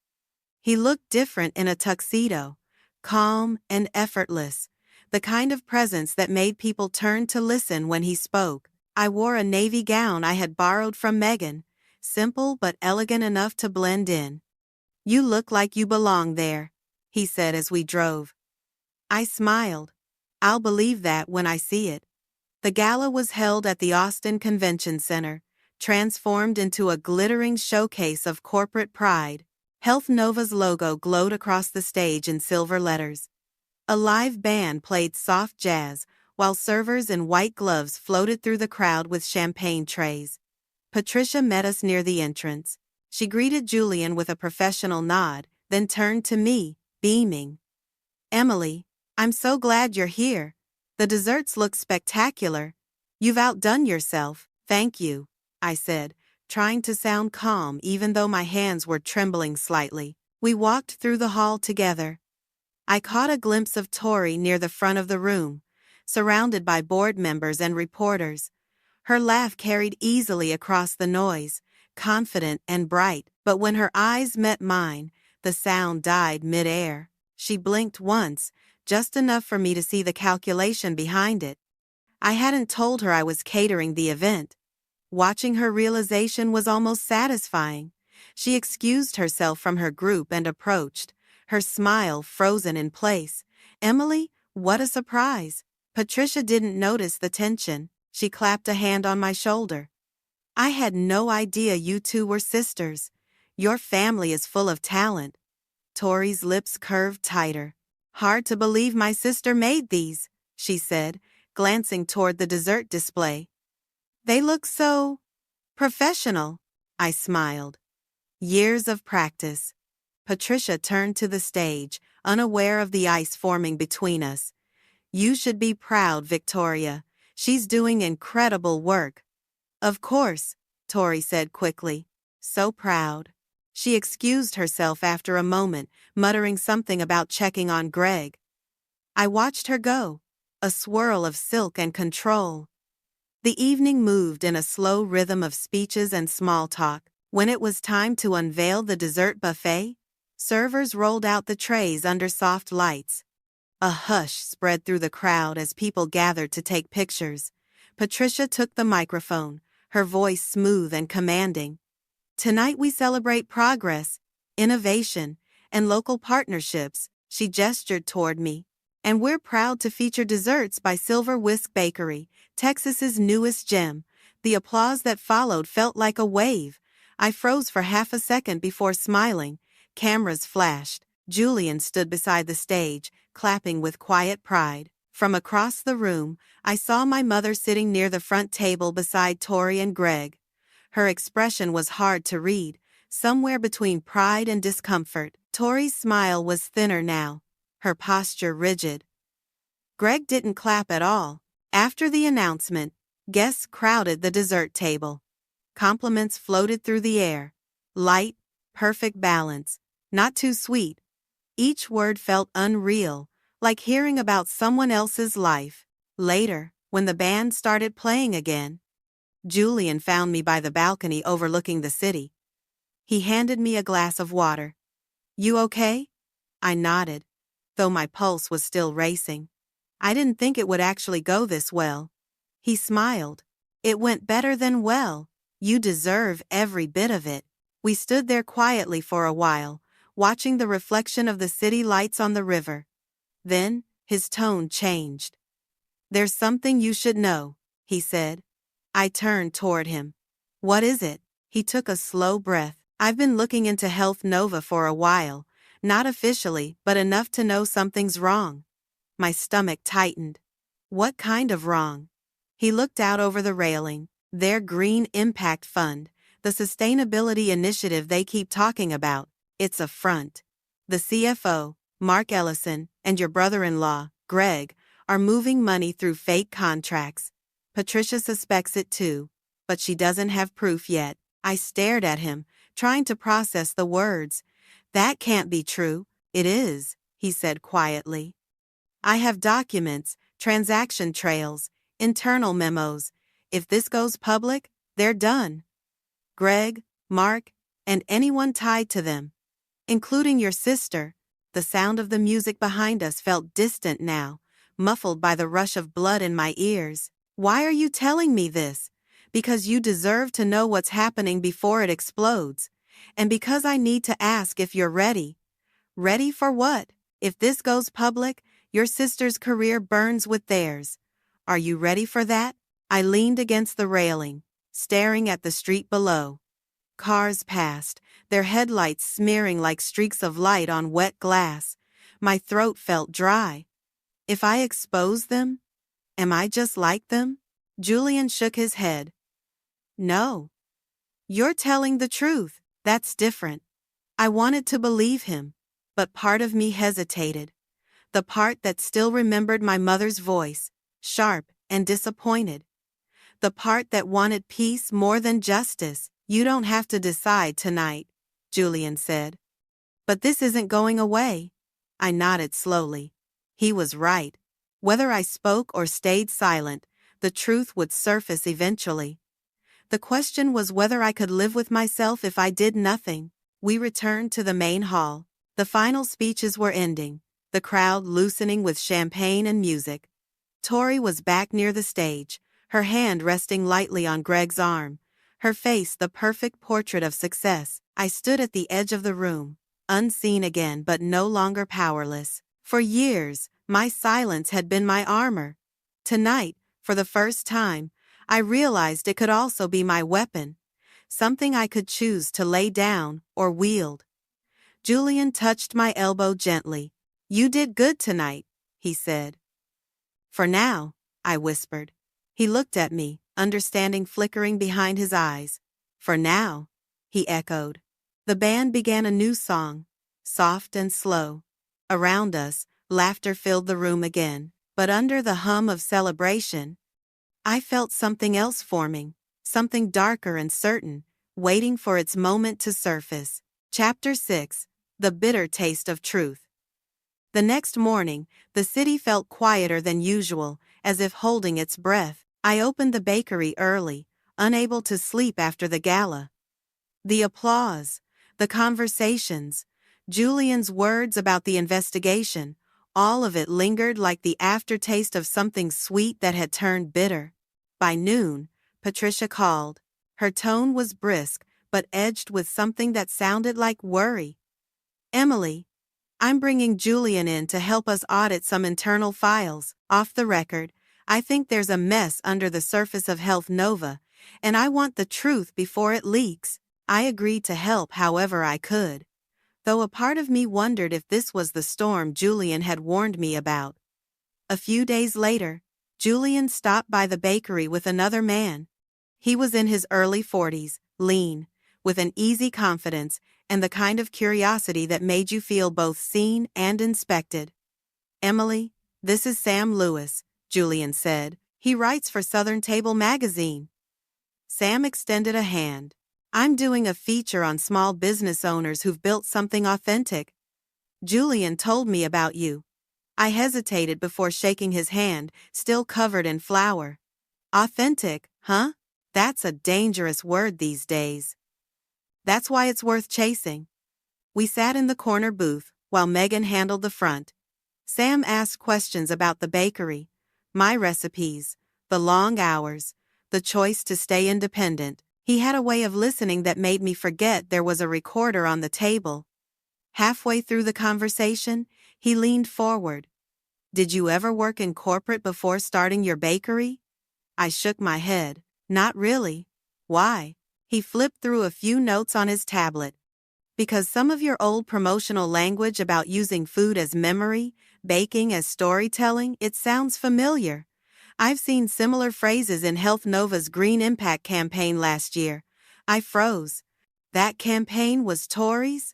He looked different in a tuxedo, calm and effortless, the kind of presence that made people turn to listen when he spoke. I wore a navy gown I had borrowed from Megan, simple but elegant enough to blend in. "You look like you belong there," he said as we drove. I smiled. "I'll believe that when I see it." The gala was held at the Austin Convention Center, transformed into a glittering showcase of corporate pride. Health Nova's logo glowed across the stage in silver letters. A live band played soft jazz, while servers in white gloves floated through the crowd with champagne trays. Patricia met us near the entrance. She greeted Julian with a professional nod, then turned to me, beaming. "Emily, I'm so glad you're here. The desserts look spectacular. You've outdone yourself." "Thank you," I said, trying to sound calm even though my hands were trembling slightly. We walked through the hall together. I caught a glimpse of Tori near the front of the room, surrounded by board members and reporters. Her laugh carried easily across the noise, confident and bright, but when her eyes met mine, the sound died mid-air. She blinked once, just enough for me to see the calculation behind it. I hadn't told her I was catering the event. Watching her realization was almost satisfying. She excused herself from her group and approached, her smile frozen in place. "Emily, what a surprise." Patricia didn't notice the tension. She clapped a hand on my shoulder. "I had no idea you two were sisters. Your family is full of talent." Tori's lips curved tighter. "Hard to believe my sister made these," she said, glancing toward the dessert display. "They look so professional." I smiled. "Years of practice." Patricia turned to the stage, unaware of the ice forming between us. "You should be proud, Victoria. She's doing incredible work." "Of course," Tori said quickly. "So proud." She excused herself after a moment, muttering something about checking on Greg. I watched her go, a swirl of silk and control. The evening moved in a slow rhythm of speeches and small talk. When it was time to unveil the dessert buffet, servers rolled out the trays under soft lights. A hush spread through the crowd as people gathered to take pictures. Patricia took the microphone, her voice smooth and commanding. "Tonight we celebrate progress, innovation, and local partnerships," she gestured toward me. "And we're proud to feature desserts by Silver Whisk Bakery, Texas's newest gem." The applause that followed felt like a wave. I froze for half a second before smiling. Cameras flashed. Julian stood beside the stage, clapping with quiet pride. From across the room, I saw my mother sitting near the front table beside Tori and Greg. Her expression was hard to read, somewhere between pride and discomfort. Tori's smile was thinner now, her posture rigid. Greg didn't clap at all. After the announcement, guests crowded the dessert table. Compliments floated through the air. Light, perfect balance, not too sweet. Each word felt unreal, like hearing about someone else's life. Later, when the band started playing again, Julian found me by the balcony overlooking the city. He handed me a glass of water. "You okay?" I nodded. though my pulse was still racing. I didn't think it would actually go this well. He smiled. It went better than well. You deserve every bit of it. We stood there quietly for a while, watching the reflection of the city lights on the river. Then, his tone changed. There's something you should know, he said. I turned toward him. What is it? He took a slow breath. I've been looking into Health Nova for a while, not officially, but enough to know something's wrong. My stomach tightened. What kind of wrong? He looked out over the railing. Their Green Impact Fund, the sustainability initiative they keep talking about, it's a front. The CFO, Mark Ellison, and your brother-in-law, Greg, are moving money through fake contracts. Patricia suspects it too, but she doesn't have proof yet. I stared at him, trying to process the words. That can't be true. It is, he said quietly. I have documents, transaction trails, internal memos. If this goes public, they're done. Greg, Mark, and anyone tied to them, including your sister. The sound of the music behind us felt distant now, muffled by the rush of blood in my ears. Why are you telling me this? Because you deserve to know what's happening before it explodes. And because I need to ask if you're ready. Ready for what? If this goes public, your sister's career burns with theirs. Are you ready for that? I leaned against the railing, staring at the street below. Cars passed, their headlights smearing like streaks of light on wet glass. My throat felt dry. If I expose them? Am I just like them? Julian shook his head. No. You're telling the truth. That's different. I wanted to believe him, but part of me hesitated. The part that still remembered my mother's voice, sharp and disappointed. The part that wanted peace more than justice. You don't have to decide tonight, Julian said. But this isn't going away. I nodded slowly. He was right. Whether I spoke or stayed silent, the truth would surface eventually. The question was whether I could live with myself if I did nothing. We returned to the main hall. The final speeches were ending, the crowd loosening with champagne and music. Tori was back near the stage, her hand resting lightly on Greg's arm, her face the perfect portrait of success. I stood at the edge of the room, unseen again but no longer powerless. For years, my silence had been my armor. Tonight, for the first time, I realized it could also be my weapon, something I could choose to lay down or wield. Julian touched my elbow gently. You did good tonight, he said. For now, I whispered. He looked at me, understanding flickering behind his eyes. For now, he echoed. The band began a new song, soft and slow. Around us, laughter filled the room again, but under the hum of celebration, I felt something else forming, something darker and certain, waiting for its moment to surface. Chapter 6: The Bitter Taste of Truth. The next morning, the city felt quieter than usual, as if holding its breath. I opened the bakery early, unable to sleep after the gala. The applause, the conversations, Julian's words about the investigation, all of it lingered like the aftertaste of something sweet that had turned bitter. By noon, Patricia called. Her tone was brisk, but edged with something that sounded like worry. Emily, I'm bringing Julian in to help us audit some internal files. Off the record, I think there's a mess under the surface of Health Nova, and I want the truth before it leaks. I agreed to help however I could, though a part of me wondered if this was the storm Julian had warned me about. A few days later, Julian stopped by the bakery with another man. He was in his early 40s, lean, with an easy confidence and the kind of curiosity that made you feel both seen and inspected. Emily, this is Sam Lewis, Julian said. He writes for Southern Table magazine. Sam extended a hand. I'm doing a feature on small business owners who've built something authentic. Julian told me about you. I hesitated before shaking his hand, still covered in flour. Authentic, huh? That's a dangerous word these days. That's why it's worth chasing. We sat in the corner booth, while Megan handled the front. Sam asked questions about the bakery, my recipes, the long hours, the choice to stay independent. He had a way of listening that made me forget there was a recorder on the table. Halfway through the conversation, he leaned forward. "Did you ever work in corporate before starting your bakery?" I shook my head. "Not really." "Why?" He flipped through a few notes on his tablet. "Because some of your old promotional language about using food as memory, baking as storytelling, it sounds familiar. I've seen similar phrases in Health Nova's Green Impact campaign last year." I froze. That campaign was Tory's?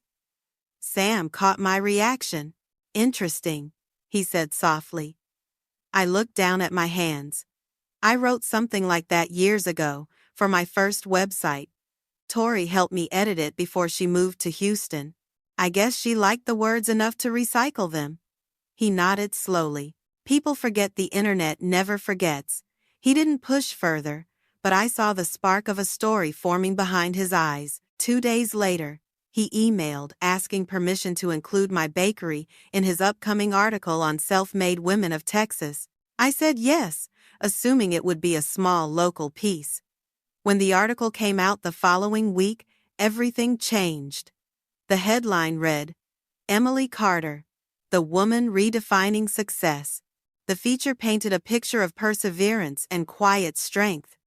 Sam caught my reaction. "Interesting," he said softly. I looked down at my hands. I wrote something like that years ago, for my first website. Tori helped me edit it before she moved to Houston. I guess she liked the words enough to recycle them. He nodded slowly. People forget, the internet never forgets. He didn't push further, but I saw the spark of a story forming behind his eyes. 2 days later, he emailed asking permission to include my bakery in his upcoming article on self-made women of Texas. I said yes, assuming it would be a small local piece. When the article came out the following week, everything changed. The headline read, "Emily Carter, the woman redefining success." The feature painted a picture of perseverance and quiet strength.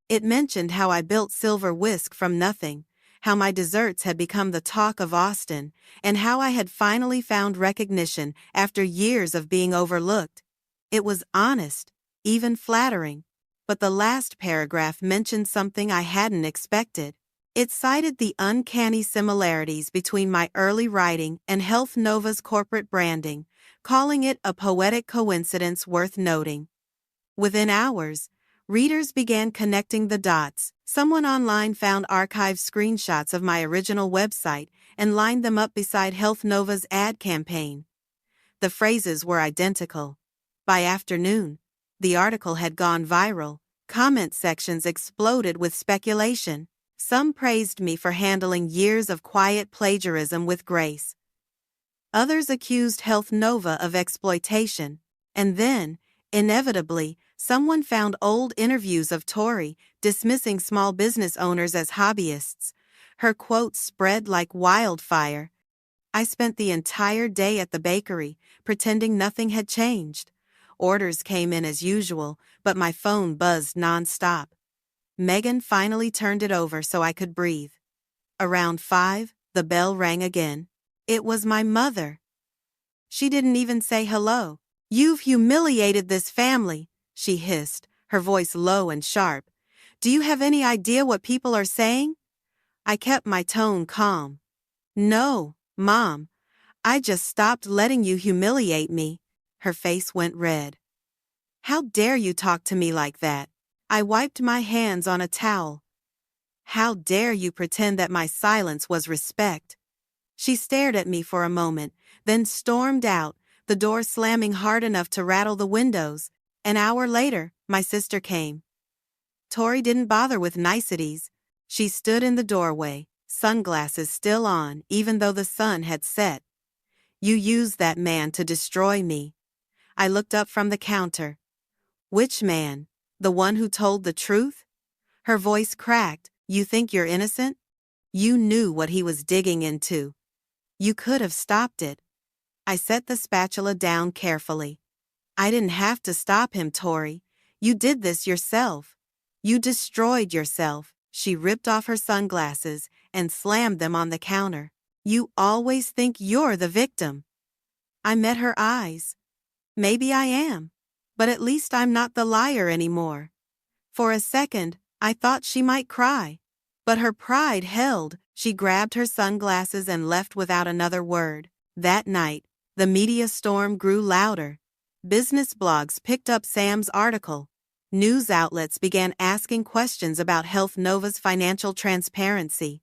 It mentioned how I built Silver Whisk from nothing, how my desserts had become the talk of Austin, and how I had finally found recognition after years of being overlooked. It was honest, even flattering. But the last paragraph mentioned something I hadn't expected. It cited the uncanny similarities between my early writing and Health Nova's corporate branding, calling it a poetic coincidence worth noting. Within hours, readers began connecting the dots. Someone online found archived screenshots of my original website and lined them up beside Health Nova's ad campaign. The phrases were identical. By afternoon, the article had gone viral. Comment sections exploded with speculation. Some praised me for handling years of quiet plagiarism with grace. Others accused Health Nova of exploitation. And then, inevitably, someone found old interviews of Tori dismissing small business owners as hobbyists. Her quotes spread like wildfire. I spent the entire day at the bakery, pretending nothing had changed. Orders came in as usual, but my phone buzzed nonstop. Megan finally turned it over so I could breathe. Around 5, the bell rang again. It was my mother. She didn't even say hello. "You've humiliated this family," she hissed, her voice low and sharp. "Do you have any idea what people are saying?" I kept my tone calm. "No, Mom. I just stopped letting you humiliate me." Her face went red. "How dare you talk to me like that?" I wiped my hands on a towel. "How dare you pretend that my silence was respect?" She stared at me for a moment, then stormed out, the door slamming hard enough to rattle the windows. An hour later, my sister came. Tori didn't bother with niceties. She stood in the doorway, sunglasses still on, even though the sun had set. "You used that man to destroy me." I looked up from the counter. "Which man? The one who told the truth?" Her voice cracked. "You think you're innocent? You knew what he was digging into. You could have stopped it." I set the spatula down carefully. "I didn't have to stop him, Tori. You did this yourself. You destroyed yourself." She ripped off her sunglasses and slammed them on the counter. "You always think you're the victim." I met her eyes. Maybe I am, but at least I'm not the liar anymore. For a second, I thought she might cry. But her pride held. She grabbed her sunglasses and left without another word. That night, the media storm grew louder. Business blogs picked up Sam's article. News outlets began asking questions about Health Nova's financial transparency.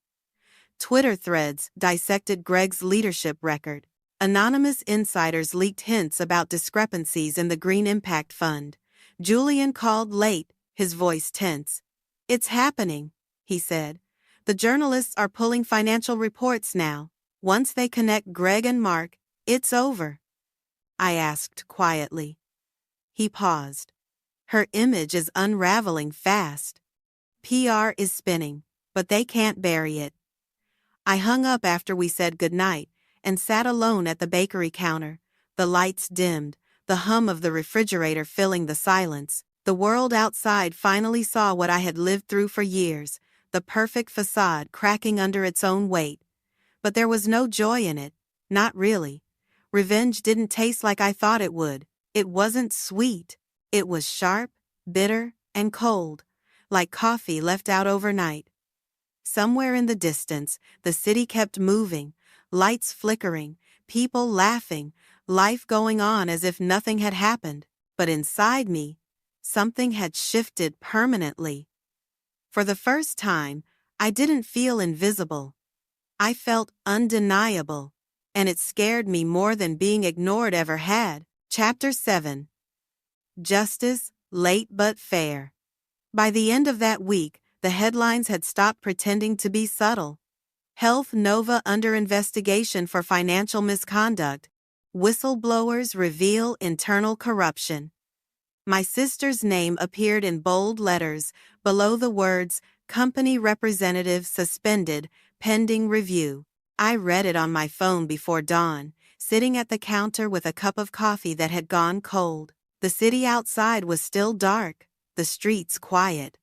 Twitter threads dissected Greg's leadership record. Anonymous insiders leaked hints about discrepancies in the Green Impact Fund. Julian called late, his voice tense. "It's happening," he said. "The journalists are pulling financial reports now. Once they connect Greg and Mark, it's over." I asked quietly. He paused. Her image is unraveling fast. PR is spinning, but they can't bury it. I hung up after we said goodnight and sat alone at the bakery counter. The lights dimmed, the hum of the refrigerator filling the silence. The world outside finally saw what I had lived through for years, the perfect facade cracking under its own weight. But there was no joy in it, not really. Revenge didn't taste like I thought it would. It wasn't sweet. It was sharp, bitter, and cold, like coffee left out overnight. Somewhere in the distance, the city kept moving, lights flickering, people laughing, life going on as if nothing had happened. But inside me, something had shifted permanently. For the first time, I didn't feel invisible. I felt undeniable, and it scared me more than being ignored ever had. Chapter 7. Justice, late but fair. By the end of that week, the headlines had stopped pretending to be subtle. Health Nova under investigation for financial misconduct. Whistleblowers reveal internal corruption. My sister's name appeared in bold letters, below the words, Company Representative Suspended, Pending Review. I read it on my phone before dawn, sitting at the counter with a cup of coffee that had gone cold. The city outside was still dark, the streets quiet.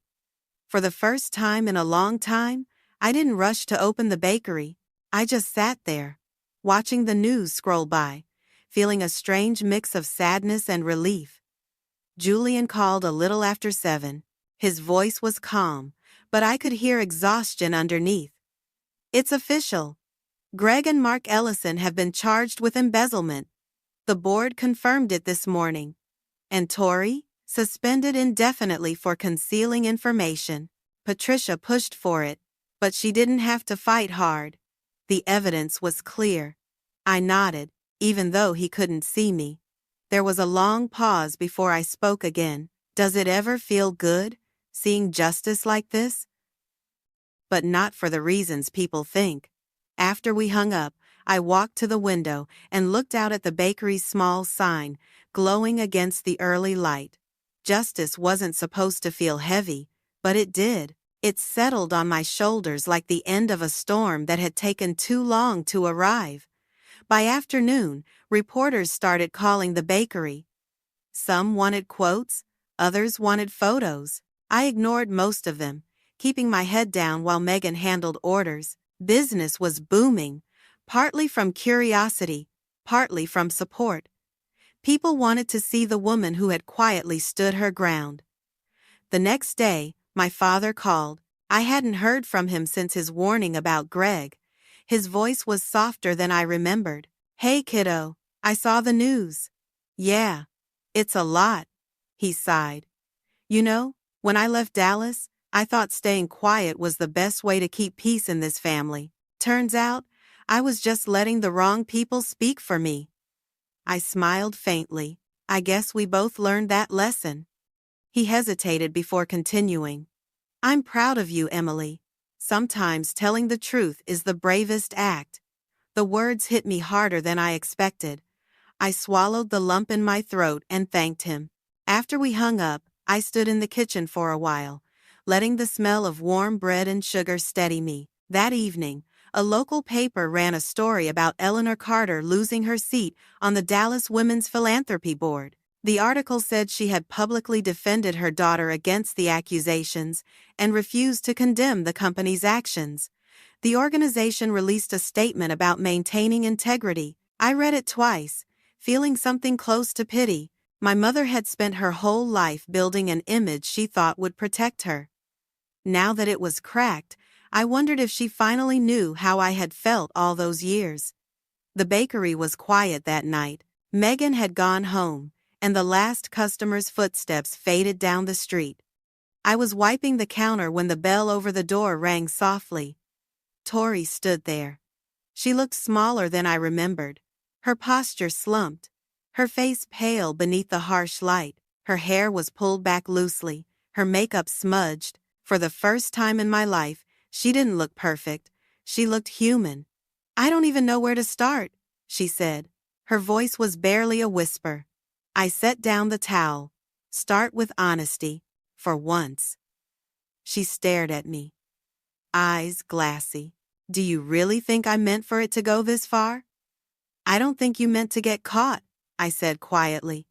For the first time in a long time, I didn't rush to open the bakery. I just sat there, watching the news scroll by, feeling a strange mix of sadness and relief. Julian called a little after 7. His voice was calm, but I could hear exhaustion underneath. It's official. Greg and Mark Ellison have been charged with embezzlement. The board confirmed it this morning. And Tori? Suspended indefinitely for concealing information. Patricia pushed for it, but she didn't have to fight hard. The evidence was clear. I nodded, even though he couldn't see me. There was a long pause before I spoke again. Does it ever feel good, seeing justice like this? But not for the reasons people think. After we hung up, I walked to the window and looked out at the bakery's small sign, glowing against the early light. Justice wasn't supposed to feel heavy, but it did. It settled on my shoulders like the end of a storm that had taken too long to arrive. By afternoon, reporters started calling the bakery. Some wanted quotes, others wanted photos. I ignored most of them, keeping my head down while Megan handled orders. Business was booming, partly from curiosity, partly from support. People wanted to see the woman who had quietly stood her ground. The next day, my father called. I hadn't heard from him since his warning about Greg. His voice was softer than I remembered. Hey kiddo, I saw the news. Yeah, it's a lot, he sighed. You know, when I left Dallas, I thought staying quiet was the best way to keep peace in this family. Turns out, I was just letting the wrong people speak for me. I smiled faintly. I guess we both learned that lesson. He hesitated before continuing. I'm proud of you, Emily. Sometimes telling the truth is the bravest act. The words hit me harder than I expected. I swallowed the lump in my throat and thanked him. After we hung up, I stood in the kitchen for a while, letting the smell of warm bread and sugar steady me. That evening, a local paper ran a story about Eleanor Carter losing her seat on the Dallas Women's Philanthropy Board. The article said she had publicly defended her daughter against the accusations and refused to condemn the company's actions. The organization released a statement about maintaining integrity. I read it twice, feeling something close to pity. My mother had spent her whole life building an image she thought would protect her. Now that it was cracked, I wondered if she finally knew how I had felt all those years. The bakery was quiet that night. Megan had gone home, and the last customer's footsteps faded down the street. I was wiping the counter when the bell over the door rang softly. Tori stood there. She looked smaller than I remembered. Her posture slumped, her face pale beneath the harsh light. Her hair was pulled back loosely, her makeup smudged. For the first time in my life, she didn't look perfect. She looked human. I don't even know where to start, she said. Her voice was barely a whisper. I set down the towel. Start with honesty, for once. She stared at me, eyes glassy. Do you really think I meant for it to go this far? I don't think you meant to get caught, I said quietly.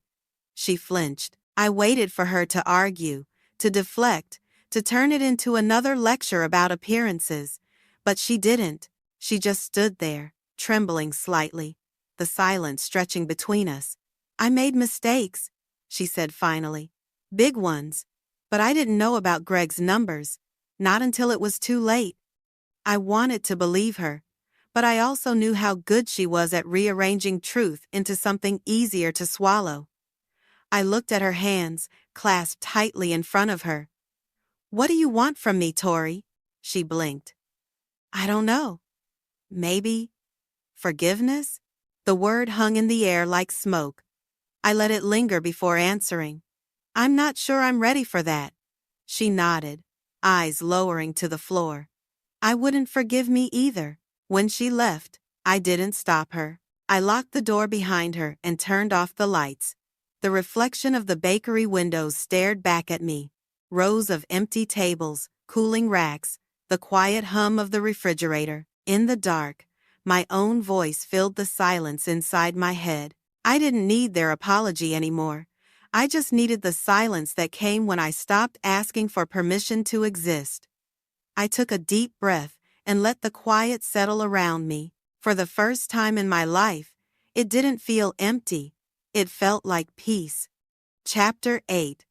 She flinched. I waited for her to argue, to deflect, to turn it into another lecture about appearances. But she didn't. She just stood there, trembling slightly, the silence stretching between us. I made mistakes, she said finally. Big ones. But I didn't know about Greg's numbers. Not until it was too late. I wanted to believe her, but I also knew how good she was at rearranging truth into something easier to swallow. I looked at her hands, clasped tightly in front of her. What do you want from me, Tori? She blinked. I don't know. Maybe forgiveness? The word hung in the air like smoke. I let it linger before answering. I'm not sure I'm ready for that. She nodded, eyes lowering to the floor. I wouldn't forgive me either. When she left, I didn't stop her. I locked the door behind her and turned off the lights. The reflection of the bakery windows stared back at me. Rows of empty tables, cooling racks, the quiet hum of the refrigerator. In the dark, my own voice filled the silence inside my head. I didn't need their apology anymore. I just needed the silence that came when I stopped asking for permission to exist. I took a deep breath and let the quiet settle around me. For the first time in my life, it didn't feel empty. It felt like peace. Chapter 8.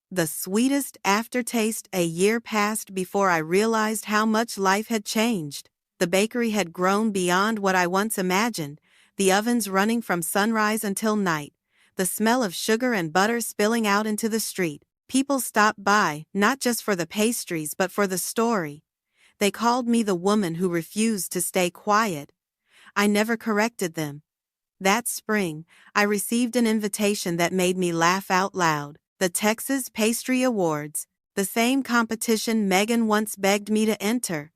The sweetest aftertaste. A year passed before I realized how much life had changed. The bakery had grown beyond what I once imagined, the ovens running from sunrise until night, the smell of sugar and butter spilling out into the street. People stopped by, not just for the pastries but for the story. They called me the woman who refused to stay quiet. I never corrected them. That spring, I received an invitation that made me laugh out loud. The Texas Pastry Awards, the same competition Megan once begged me to enter.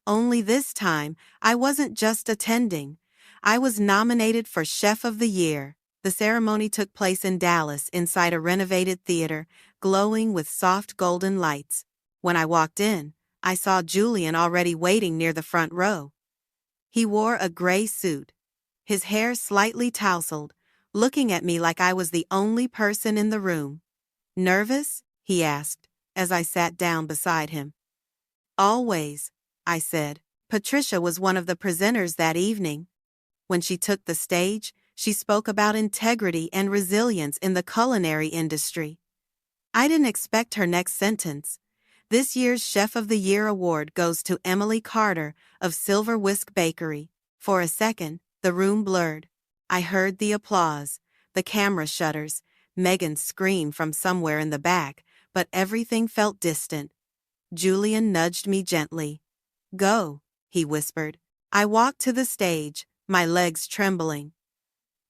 Only this time, I wasn't just attending. I was nominated for Chef of the Year. The ceremony took place in Dallas inside a renovated theater, glowing with soft golden lights. When I walked in, I saw Julian already waiting near the front row. He wore a gray suit, his hair slightly tousled, looking at me like I was the only person in the room. Nervous? He asked, as I sat down beside him. Always, I said. Patricia was one of the presenters that evening. When she took the stage, she spoke about integrity and resilience in the culinary industry. I didn't expect her next sentence. This year's Chef of the Year award goes to Emily Carter of Silver Whisk Bakery. For a second, the room blurred. I heard the applause, the camera shutters, Megan's scream from somewhere in the back, but everything felt distant. Julian nudged me gently. Go, he whispered. I walked to the stage, my legs trembling.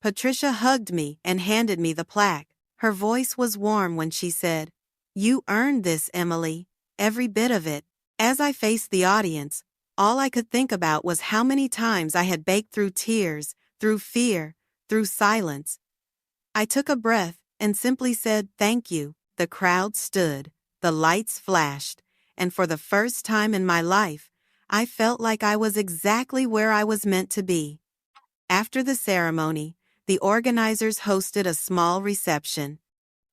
Patricia hugged me and handed me the plaque. Her voice was warm when she said, "You earned this, Emily, every bit of it." As I faced the audience, all I could think about was how many times I had baked through tears, through fear, through silence. I took a breath and simply said, "Thank you." The crowd stood, the lights flashed, and for the first time in my life, I felt like I was exactly where I was meant to be. After the ceremony, the organizers hosted a small reception.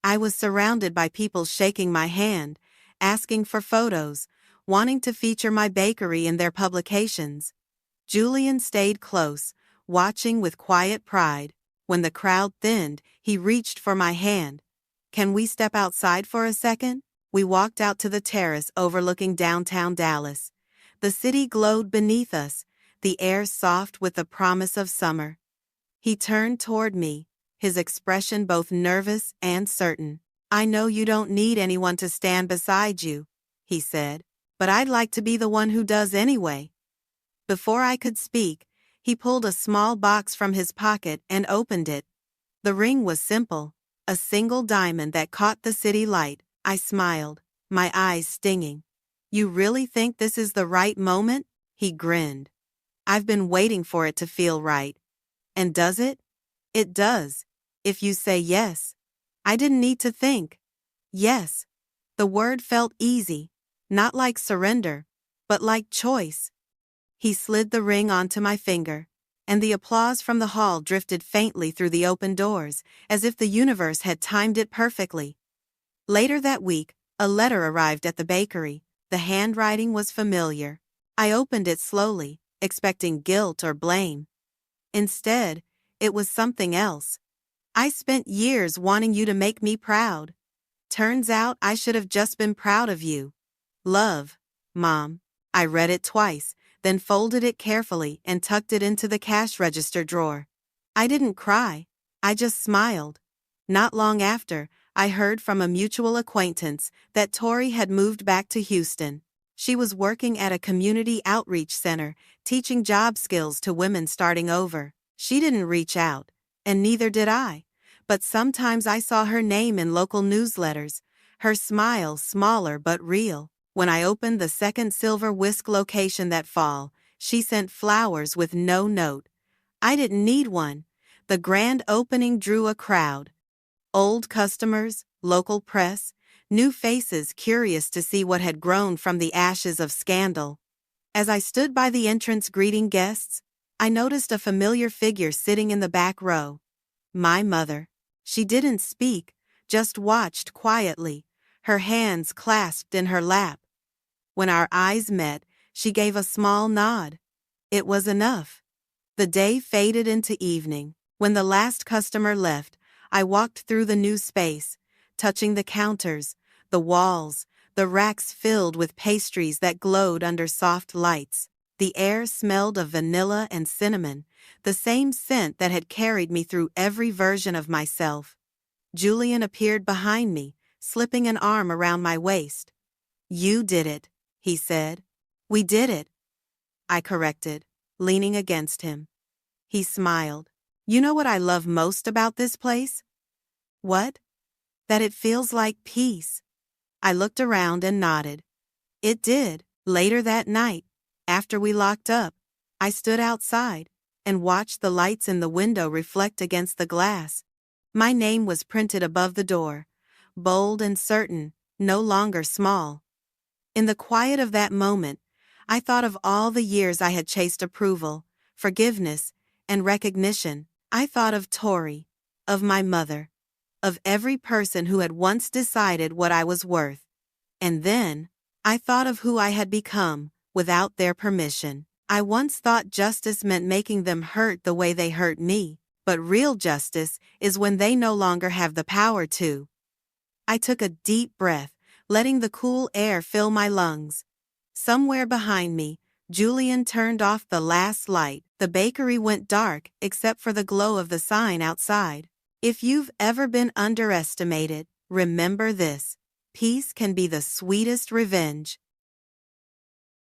I was surrounded by people shaking my hand, asking for photos, wanting to feature my bakery in their publications. Julian stayed close, watching with quiet pride. When the crowd thinned, he reached for my hand. "Can we step outside for a second?" We walked out to the terrace overlooking downtown Dallas. The city glowed beneath us, the air soft with the promise of summer. He turned toward me, his expression both nervous and certain. "I know you don't need anyone to stand beside you," he said, "but I'd like to be the one who does anyway." Before I could speak, he pulled a small box from his pocket and opened it. The ring was simple, a single diamond that caught the city light. I smiled, my eyes stinging. "You really think this is the right moment?" He grinned. "I've been waiting for it to feel right." "And does it?" It does. If you say yes. I didn't need to think. Yes. The word felt easy, not like surrender, but like choice. He slid the ring onto my finger, and the applause from the hall drifted faintly through the open doors, as if the universe had timed it perfectly. Later that week, a letter arrived at the bakery. The handwriting was familiar. I opened it slowly, expecting guilt or blame. Instead, it was something else. I spent years wanting you to make me proud. Turns out I should have just been proud of you. Love, Mom. I read it twice, then folded it carefully and tucked it into the cash register drawer. I didn't cry. I just smiled. Not long after, I heard from a mutual acquaintance that Tori had moved back to Houston. She was working at a community outreach center, teaching job skills to women starting over. She didn't reach out, and neither did I. But sometimes I saw her name in local newsletters, her smile smaller but real. When I opened the second Silver Whisk location that fall, she sent flowers with no note. I didn't need one. The grand opening drew a crowd. Old customers, local press, new faces curious to see what had grown from the ashes of scandal. As I stood by the entrance greeting guests, I noticed a familiar figure sitting in the back row. My mother. She didn't speak, just watched quietly, her hands clasped in her lap. When our eyes met, she gave a small nod. It was enough. The day faded into evening. When the last customer left, I walked through the new space, touching the counters, the walls, the racks filled with pastries that glowed under soft lights. The air smelled of vanilla and cinnamon, the same scent that had carried me through every version of myself. Julian appeared behind me, slipping an arm around my waist. You did it, he said. We did it, I corrected, leaning against him. He smiled. You know what I love most about this place? What? That it feels like peace. I looked around and nodded. It did. Later that night, after we locked up, I stood outside and watched the lights in the window reflect against the glass. My name was printed above the door, bold and certain, no longer small. In the quiet of that moment, I thought of all the years I had chased approval, forgiveness, and recognition. I thought of Tori, of my mother, of every person who had once decided what I was worth. And then, I thought of who I had become, without their permission. I once thought justice meant making them hurt the way they hurt me, but real justice is when they no longer have the power to. I took a deep breath, letting the cool air fill my lungs. Somewhere behind me, Julian turned off the last light. The bakery went dark except for the glow of the sign outside. If you've ever been underestimated, remember this. Peace can be the sweetest revenge.